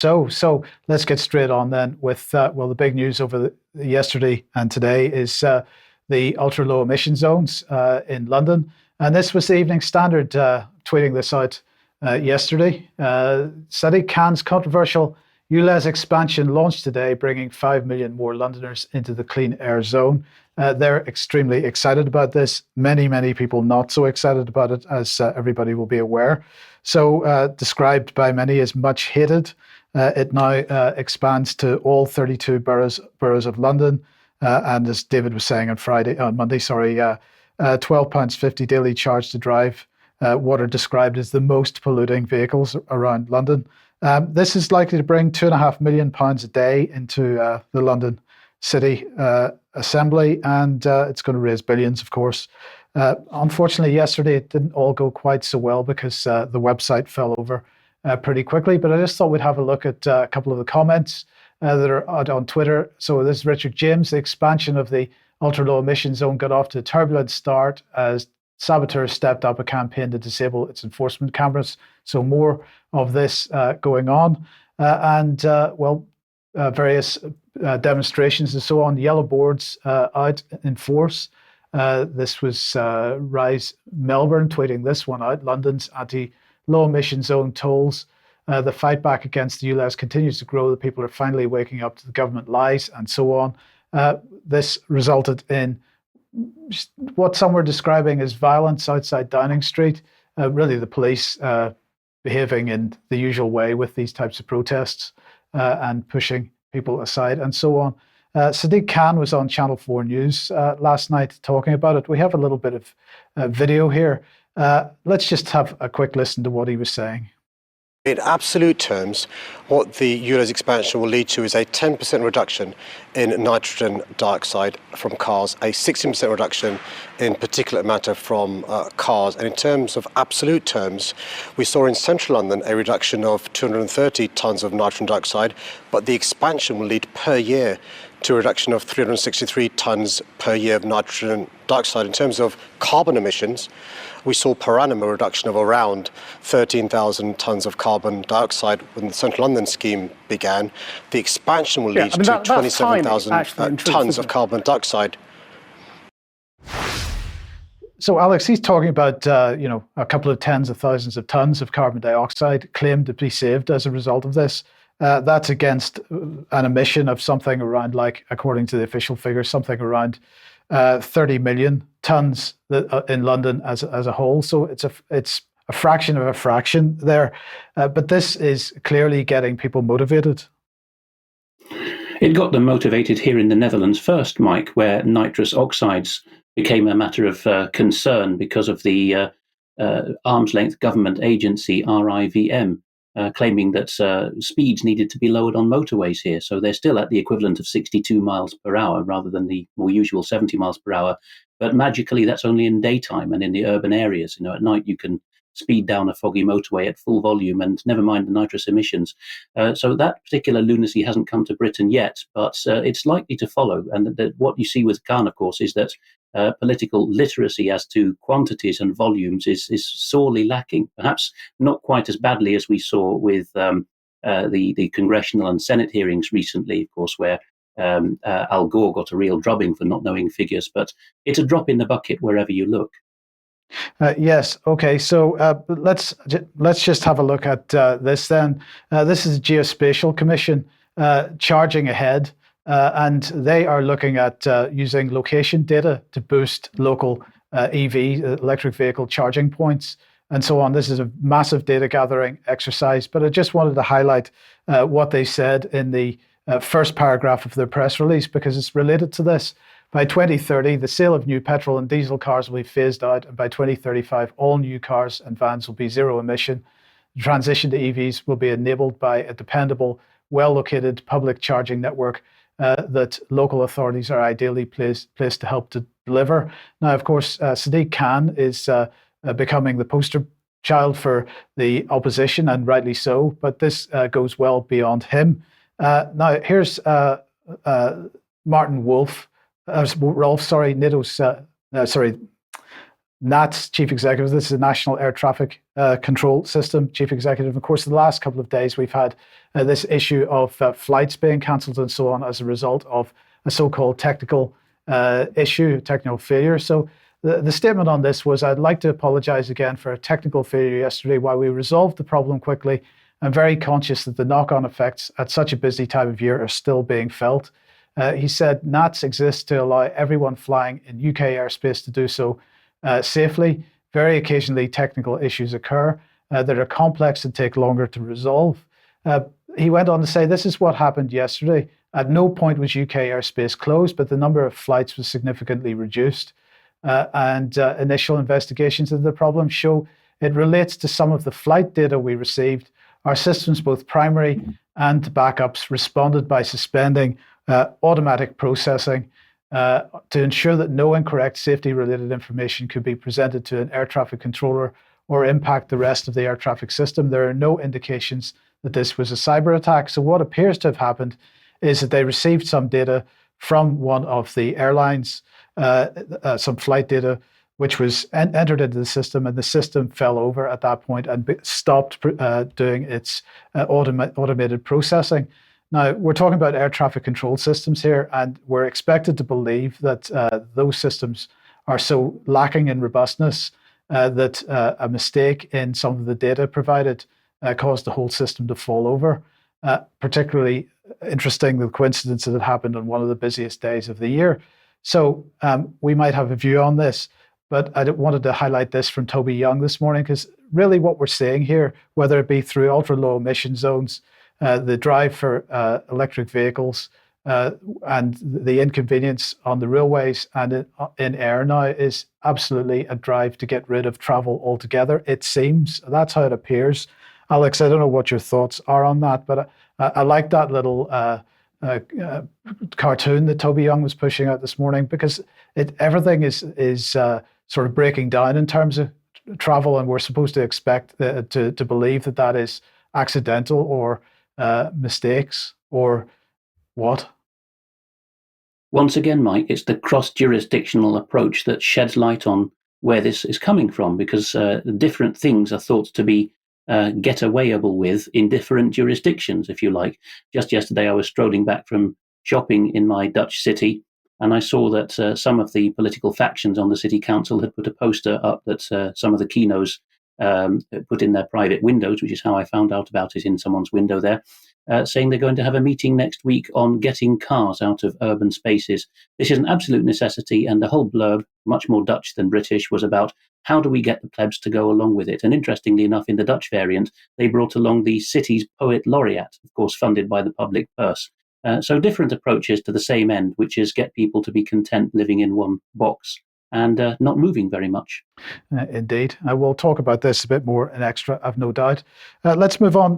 So let's get straight on then with the big news over yesterday and today is the ultra low emission zones in London, and this was the Evening Standard tweeting this out yesterday. Sadiq Khan's controversial ULEZ expansion launched today, bringing 5 million more Londoners into the clean air zone. They're extremely excited about this. Many people not so excited about it, as everybody will be aware. So described by many as much hated. It now expands to all 32 boroughs of London, and as David was saying on Monday, £12.50 daily charge to drive what are described as the most polluting vehicles around London. This is likely to bring £2.5 million a day into the London City Assembly, and it's going to raise billions, of course. Unfortunately, yesterday it didn't all go quite so well because the website fell over pretty quickly, but I just thought we'd have a look at a couple of the comments that are out on Twitter. So this is Richard James. The expansion of the ultra-low emission zone got off to a turbulent start as saboteurs stepped up a campaign to disable its enforcement cameras. So more of this going on. Various demonstrations and so on, yellow boards out in force. This was Rise Melbourne tweeting this one out. London's anti-low emission zone tolls. The fight back against the ULEZ continues to grow. The people are finally waking up to the government lies and so on. This resulted in what some were describing as violence outside Downing Street. Really the police behaving in the usual way with these types of protests and pushing people aside and so on. Sadiq Khan was on Channel 4 News last night talking about it. We have a little bit of video here. Let's just have a quick listen to what he was saying. In absolute terms, what the ULEZ expansion will lead to is a 10% reduction in nitrogen dioxide from cars, a 16% reduction in particulate matter from cars. And in terms of absolute terms, we saw in central London a reduction of 230 tonnes of nitrogen dioxide, but the expansion will lead per year to a reduction of 363 tonnes per year of nitrogen dioxide. In terms of carbon emissions, we saw per annum a reduction of around 13,000 tonnes of carbon dioxide when the Central London scheme began. The expansion will lead to 27,000 tonnes of carbon dioxide. So, Alex, he's talking about a couple of tens of thousands of tonnes of carbon dioxide claimed to be saved as a result of this. That's against an emission of something around, like, according to the official figures, something around 30 million tonnes in London as a whole. So it's a fraction of a fraction there. But this is clearly getting people motivated. It got them motivated here in the Netherlands first, Mike, where nitrous oxides became a matter of concern because of the arm's length government agency, RIVM, claiming that speeds needed to be lowered on motorways here. So they're still at the equivalent of 62 miles per hour rather than the more usual 70 miles per hour. But magically, that's only in daytime and in the urban areas. At night, you can speed down a foggy motorway at full volume and never mind the nitrous emissions. So that particular lunacy hasn't come to Britain yet, but it's likely to follow. And what you see with Khan, of course, is that political literacy as to quantities and volumes is sorely lacking, perhaps not quite as badly as we saw with the congressional and Senate hearings recently, of course, where Al Gore got a real drubbing for not knowing figures, but it's a drop in the bucket wherever you look. Yes. Okay. So let's just have a look at this then. This is the Geospatial Commission charging ahead, and they are looking at using location data to boost local EV, electric vehicle charging points, and so on. This is a massive data gathering exercise, but I just wanted to highlight what they said in the first paragraph of their press release because it's related to this. By 2030, the sale of new petrol and diesel cars will be phased out, and by 2035, all new cars and vans will be zero emission. The transition to EVs will be enabled by a dependable, well-located public charging network that local authorities are ideally placed to help to deliver. Now, of course, Sadiq Khan is becoming the poster child for the opposition, and rightly so, but this goes well beyond him. Now, here's Martin Rolfe, NATO's, NATS Chief Executive. This is the National Air Traffic Control System Chief Executive. Of course, the last couple of days we've had this issue of flights being cancelled and so on as a result of a so-called technical issue, technical failure. So the statement on this was, I'd like to apologise again for a technical failure yesterday. While we resolved the problem quickly, I'm very conscious that the knock-on effects at such a busy time of year are still being felt. He said NATS exists to allow everyone flying in UK airspace to do so safely. Very occasionally, technical issues occur that are complex and take longer to resolve. He went on to say, this is what happened yesterday. At no point was UK airspace closed, but the number of flights was significantly reduced. And initial investigations of the problem show it relates to some of the flight data we received. Our systems, both primary and backups, responded by suspending automatic processing to ensure that no incorrect safety-related information could be presented to an air traffic controller or impact the rest of the air traffic system. There are no indications that this was a cyber attack. So what appears to have happened is that they received some data from one of the airlines, some flight data, which was entered into the system, and the system fell over at that point and stopped doing its automated processing. Now, we're talking about air traffic control systems here, and we're expected to believe that those systems are so lacking in robustness that a mistake in some of the data provided caused the whole system to fall over. Particularly interesting, the coincidence that it happened on one of the busiest days of the year. So we might have a view on this, but I wanted to highlight this from Toby Young this morning, because really what we're seeing here, whether it be through ultra-low emission zones, the drive for electric vehicles, and the inconvenience on the railways and in air now, is absolutely a drive to get rid of travel altogether. It seems that's how it appears. Alex, I don't know what your thoughts are on that, but I like that little cartoon that Toby Young was pushing out this morning, because everything is sort of breaking down in terms of travel, and we're supposed to expect to believe that is accidental or mistakes or what? Once again, Mike, it's the cross-jurisdictional approach that sheds light on where this is coming from, because different things are thought to be get-awayable with in different jurisdictions, if you like. Just yesterday, I was strolling back from shopping in my Dutch city, and I saw that some of the political factions on the city council had put a poster up that some of the keynotes put in their private windows, which is how I found out about it in someone's window there, saying they're going to have a meeting next week on getting cars out of urban spaces. This is an absolute necessity, and the whole blurb, much more Dutch than British, was about how do we get the plebs to go along with it. And interestingly enough, in the Dutch variant, they brought along the city's poet laureate, of course funded by the public purse. So different approaches to the same end, which is get people to be content living in one box and not moving very much. Indeed. We'll talk about this a bit more in extra, I've no doubt. Let's move on